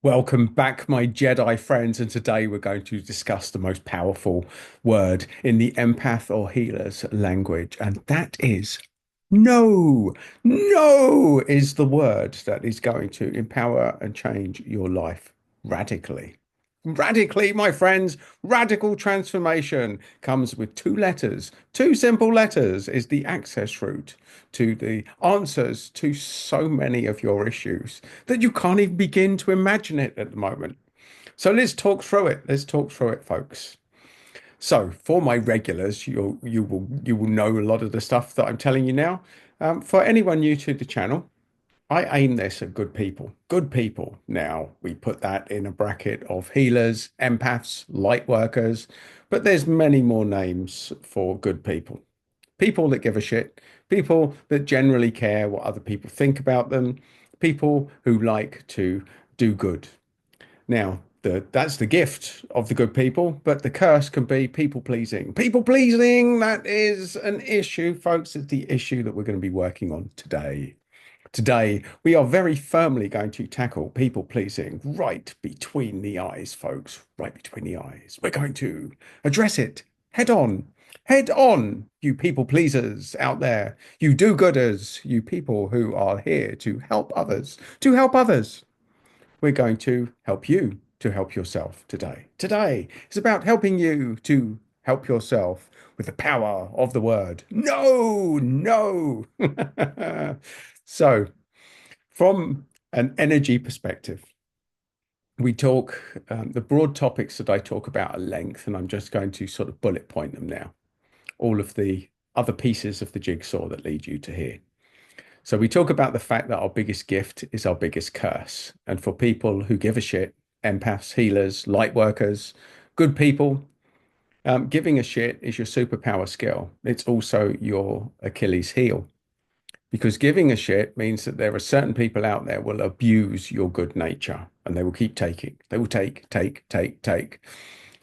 Welcome back, my Jedi friends, and today we're going to discuss the most powerful word in the empath or healer's language, and that is no. No is the word that is going to empower and change your life radically. Radically, my friends, radical transformation comes with two letters. Two simple letters is the access route to the answers to so many of your issues that you can't even begin to imagine it at the moment. So let's talk through it. Let's talk through it, folks. So for my regulars, you will know a lot of the stuff that I'm telling you now. For anyone new to the channel, I aim this at good people. Good people. Now, we put that in a bracket of healers, empaths, light workers, but there's many more names for good people. People that give a shit, people that generally care what other people think about them, people who like to do good. Now, that's the gift of the good people, but the curse can be people pleasing. People pleasing, that is an issue, folks. It's the issue that we're going to be working on today. Today, we are very firmly going to tackle people pleasing right between the eyes, folks, right between the eyes. We're going to address it head on. Head on, you people pleasers out there, you do-gooders, you people who are here to help others, to help others. We're going to help you to help yourself today. Today is about helping you to help yourself with the power of the word. No, no. So, from an energy perspective, we talk the broad topics that I talk about at length, and I'm just going to sort of bullet point them now. All of the other pieces of the jigsaw that lead you to here. So we talk about the fact that our biggest gift is our biggest curse. And for people who give a shit, empaths, healers, light workers, good people, giving a shit is your superpower skill. It's also your Achilles heel. Because giving a shit means that there are certain people out there will abuse your good nature and they will keep taking. They will take, take, take, take.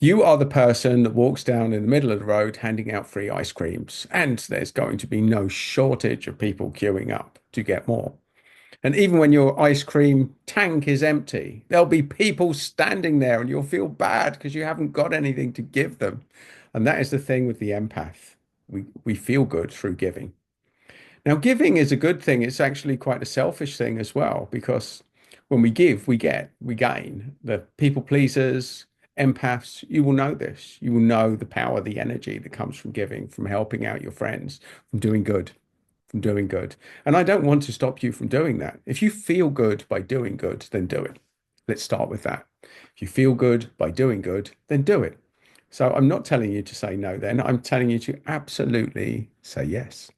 You are the person that walks down in the middle of the road handing out free ice creams, and there's going to be no shortage of people queuing up to get more. And even when your ice cream tank is empty, there'll be people standing there and you'll feel bad because you haven't got anything to give them. And that is the thing with the empath. We feel good through giving. Now, giving is a good thing. It's actually quite a selfish thing as well, because when we give, we get, we gain. The people pleasers, empaths, you will know this. You will know the power, the energy that comes from giving, from helping out your friends, from doing good, from doing good. And I don't want to stop you from doing that. If you feel good by doing good, then do it. Let's start with that. If you feel good by doing good, then do it. So I'm not telling you to say no, then I'm telling you to absolutely say yes.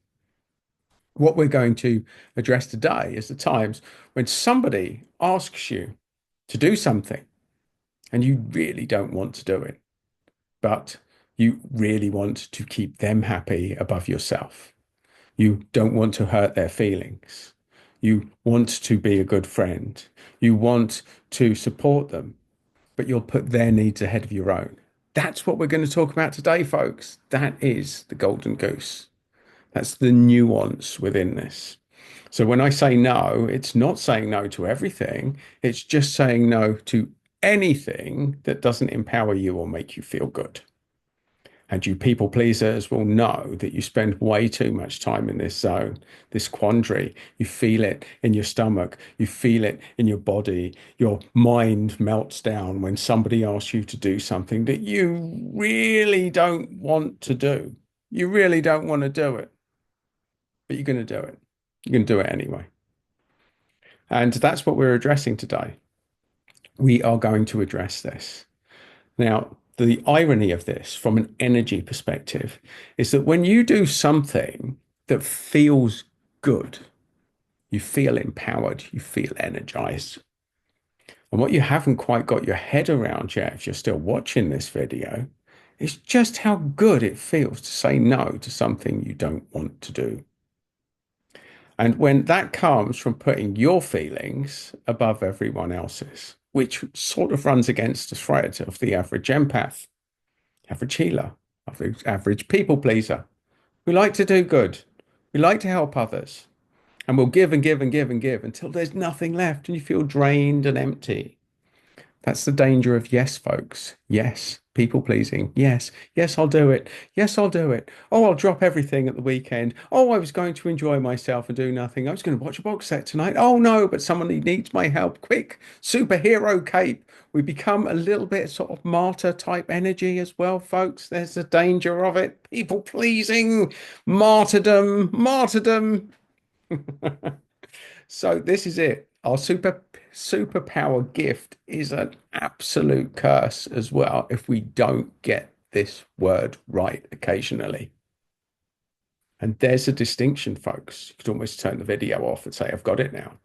What we're going to address today is the times when somebody asks you to do something and you really don't want to do it, but you really want to keep them happy above yourself. You don't want to hurt their feelings. You want to be a good friend. You want to support them, but you'll put their needs ahead of your own. That's what we're going to talk about today, folks. That is the golden goose. That's the nuance within this. So when I say no, it's not saying no to everything. It's just saying no to anything that doesn't empower you or make you feel good. And you people pleasers will know that you spend way too much time in this zone, this quandary. You feel it in your stomach. You feel it in your body. Your mind melts down when somebody asks you to do something that you really don't want to do. You really don't want to do it, but you're going to do it. You're going to do it anyway. And that's what we're addressing today. We are going to address this. Now, the irony of this from an energy perspective is that when you do something that feels good, you feel empowered, you feel energized. And what you haven't quite got your head around yet, if you're still watching this video, is just how good it feels to say no to something you don't want to do. And when that comes from putting your feelings above everyone else's, which sort of runs against the thread of the average empath, average healer, average people pleaser, we like to do good. We like to help others. And we'll give and give and give and give until there's nothing left and you feel drained and empty. That's the danger of yes, folks. Yes. People pleasing. Yes. Yes, I'll do it. Yes, I'll do it. Oh, I'll drop everything at the weekend. Oh, I was going to enjoy myself and do nothing. I was going to watch a box set tonight. Oh, no, but someone needs my help. Quick, superhero cape. We become a little bit sort of martyr type energy as well, folks. There's the danger of it. People pleasing, martyrdom, martyrdom. So this is it. Our superpower gift is an absolute curse as well if we don't get this word right occasionally. And there's a distinction, folks. You could almost turn the video off and say, I've got it now.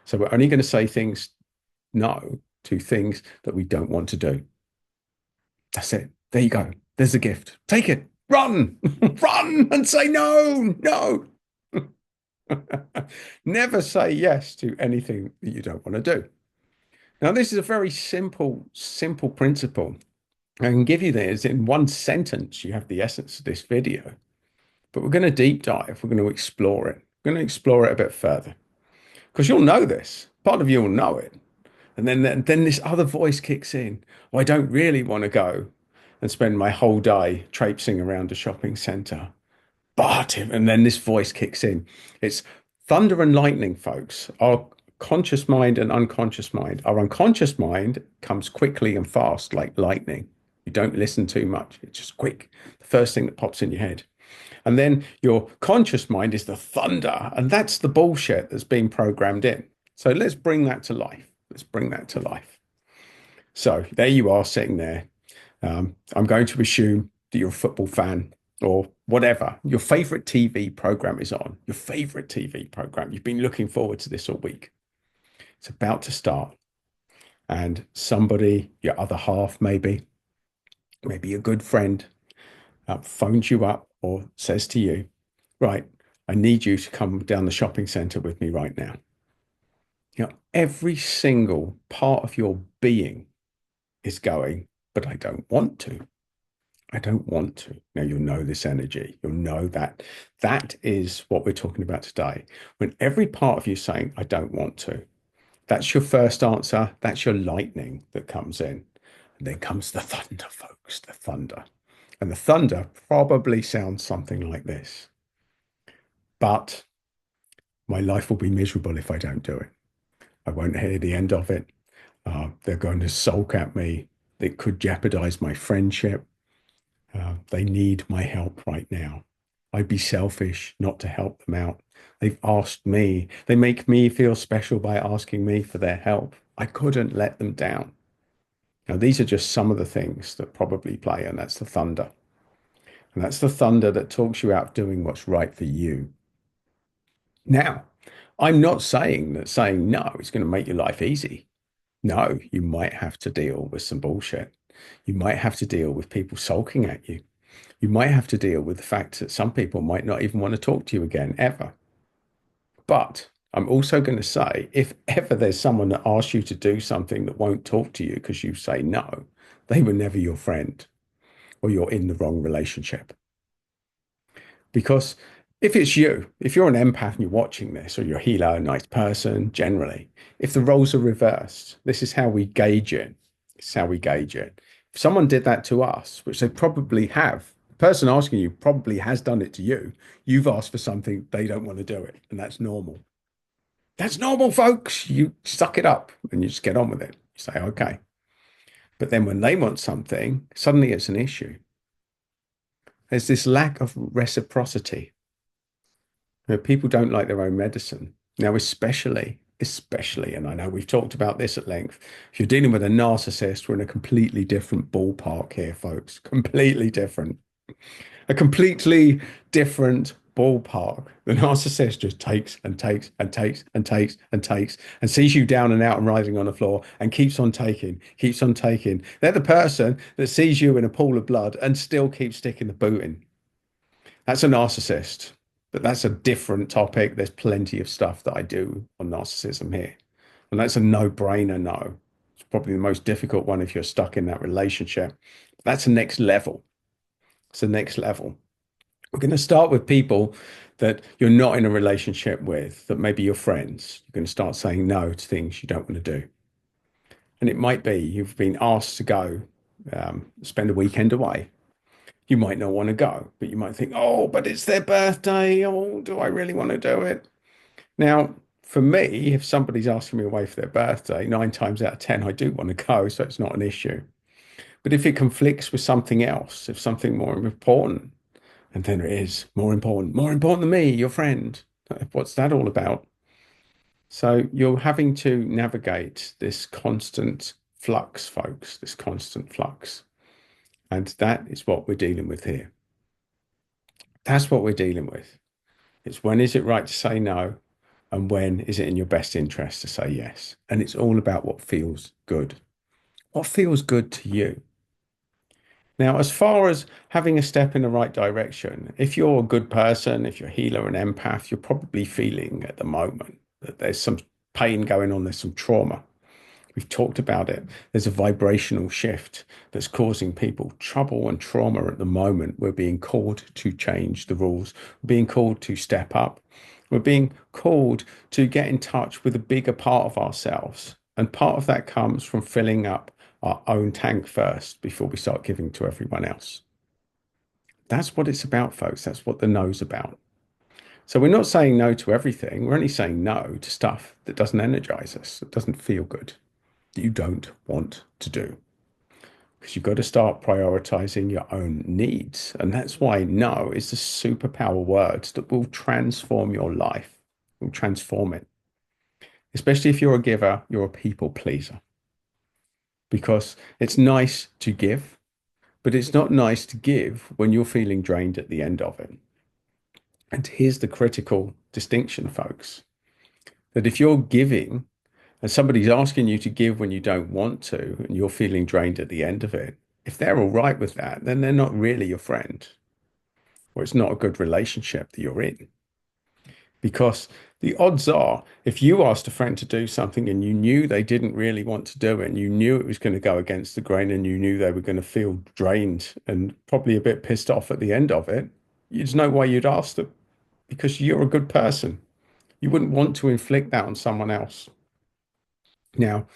So we're only going to say things no to things that we don't want to do. That's it. There you go. There's the gift. Take it. Run, run and say no, no. Never say yes to anything that you don't want to do. Now, this is a very simple principle. I can give you this in one sentence. You have the essence of this video, but we're going to deep dive. We're going to explore it. We're going to explore it a bit further because you'll know this. Part of you will know it. And then this other voice kicks in. Well, I don't really want to go and spend my whole day traipsing around a shopping center. But, and then this voice kicks in. It's thunder and lightning, folks. Our conscious mind and unconscious mind. Our unconscious mind comes quickly and fast like lightning. You don't listen too much. It's just quick. The first thing that pops in your head. And then your conscious mind is the thunder. And that's the bullshit that's been programmed in. So let's bring that to life. Let's bring that to life. So there you are sitting there. I'm going to assume that you're a football fan or whatever. Your favorite TV program is on. Your favorite TV program. You've been looking forward to this all week. It's about to start. And somebody, your other half, maybe a good friend, phones you up or says to you, right, I need you to come down the shopping center with me right now. You know, every single part of your being is going, but I don't want to. I don't want to. Now you'll know this energy. You'll know that that is what we're talking about today. When every part of you is saying, I don't want to, that's your first answer. That's your lightning that comes in. And then comes the thunder, folks, the thunder. And the thunder probably sounds something like this. But my life will be miserable if I don't do it. I won't hear the end of it. They're going to sulk at me. It could jeopardize my friendship. They need my help right now. I'd be selfish not to help them out. They've asked me. They make me feel special by asking me for their help. I couldn't let them down. Now, these are just some of the things that probably play, and that's the thunder. And that's the thunder that talks you out of doing what's right for you. Now, I'm not saying that saying no is going to make your life easy. No, you might have to deal with some bullshit. You might have to deal with people sulking at you. You might have to deal with the fact that some people might not even want to talk to you again, ever. But I'm also going to say, if ever there's someone that asks you to do something that won't talk to you because you say no, they were never your friend or you're in the wrong relationship. Because if it's you, if you're an empath and you're watching this, or you're a healer, a nice person, generally, if the roles are reversed, this is how we gauge it. This is how we gauge it. If someone did that to us, which they probably have, the person asking you probably has done it to you. You've asked for something, they don't want to do it, and that's normal. That's normal, folks. You suck it up and you just get on with it. You say, okay. But then when they want something, suddenly it's an issue. There's this lack of reciprocity. You know, people don't like their own medicine. Now, especially, and I know we've talked about this at length, if you're dealing with a narcissist, we're in a completely different ballpark here, folks. Completely different. A completely different ballpark. The narcissist just takes and takes and takes and takes and takes and sees you down and out and rising on the floor and keeps on taking, keeps on taking. They're the person that sees you in a pool of blood and still keeps sticking the boot in. That's a narcissist, but that's a different topic. There's plenty of stuff that I do on narcissism here. And that's a no-brainer no. It's probably the most difficult one if you're stuck in that relationship. That's the next level. It's the next level. We're going to start with people that you're not in a relationship with, that maybe you're friends. You're going to start saying no to things you don't want to do. And it might be you've been asked to go spend a weekend away. You might not want to go, but you might think, oh, but it's their birthday. Oh, do I really want to do it? Now, for me, if somebody's asking me away for their birthday, 9 times out of 10, I do want to go, so it's not an issue. But if it conflicts with something else, if something more important, and then it is more important than me, your friend, what's that all about? So you're having to navigate this constant flux, folks, this constant flux. And that is what we're dealing with here. That's what we're dealing with. It's when is it right to say no? And when is it in your best interest to say yes? And it's all about what feels good. What feels good to you? Now, as far as having a step in the right direction, if you're a good person, if you're a healer and empath, you're probably feeling at the moment that there's some pain going on, there's some trauma. We've talked about it. There's a vibrational shift that's causing people trouble and trauma at the moment. We're being called to change the rules. We're being called to step up. We're being called to get in touch with a bigger part of ourselves. And part of that comes from filling up our own tank first before we start giving to everyone else. That's what it's about, folks. That's what the no's about. So we're not saying no to everything. We're only saying no to stuff that doesn't energize us, that doesn't feel good, that you don't want to do. Because you've got to start prioritizing your own needs. And that's why no is the superpower word that will transform your life, will transform it. Especially if you're a giver, you're a people pleaser. Because it's nice to give, but it's not nice to give when you're feeling drained at the end of it. And here's the critical distinction, folks, that if you're giving and somebody's asking you to give when you don't want to, and you're feeling drained at the end of it, if they're all right with that, then they're not really your friend, or it's not a good relationship that you're in. Because the odds are, if you asked a friend to do something and you knew they didn't really want to do it, and you knew it was going to go against the grain, and you knew they were going to feel drained and probably a bit pissed off at the end of it, there's no way you'd ask them because you're a good person. You wouldn't want to inflict that on someone else. Now,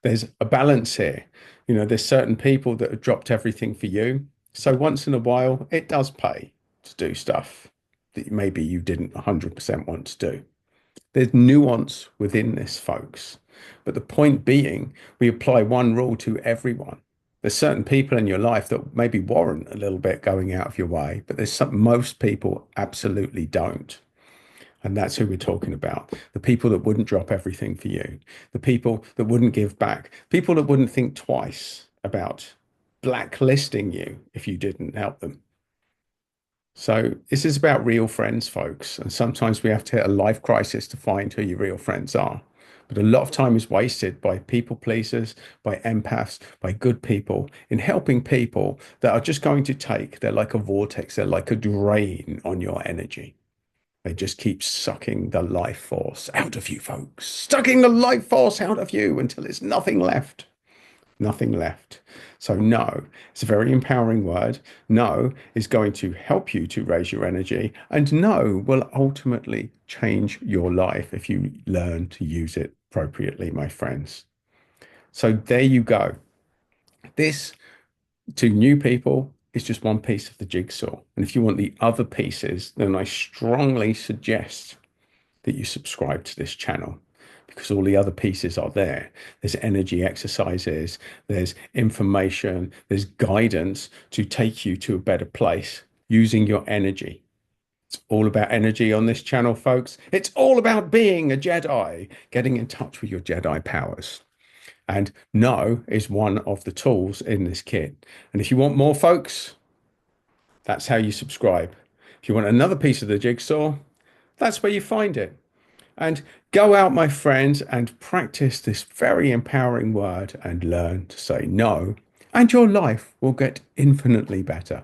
there's a balance here. There's certain people that have dropped everything for you. So once in a while, it does pay to do stuff that maybe you didn't 100% want to do. There's nuance within this, folks. But the point being, we apply one rule to everyone. There's certain people in your life that maybe warrant a little bit going out of your way, but most people absolutely don't. And that's who we're talking about. The people that wouldn't drop everything for you, the people that wouldn't give back, people that wouldn't think twice about blacklisting you if you didn't help them. So this is about real friends, folks. And sometimes we have to hit a life crisis to find who your real friends are. But a lot of time is wasted by people pleasers, by empaths, by good people in helping people that are just going to take, they're like a vortex, they're like a drain on your energy. They just keep sucking the life force out of you, folks. Sucking the life force out of you until there's nothing left. Nothing left. So, no, it's a very empowering word. No is going to help you to raise your energy. And no will ultimately change your life if you learn to use it appropriately, my friends. So, there you go. This to new people is just one piece of the jigsaw. And if you want the other pieces, then I strongly suggest that you subscribe to this channel because all the other pieces are there. There's energy exercises, there's information, there's guidance to take you to a better place using your energy. It's all about energy on this channel, folks. It's all about being a Jedi, getting in touch with your Jedi powers. And no is one of the tools in this kit. And if you want more, folks, that's how you subscribe. If you want another piece of the jigsaw, that's where you find it. And go out, my friends, and practice this very empowering word and learn to say no. And your life will get infinitely better.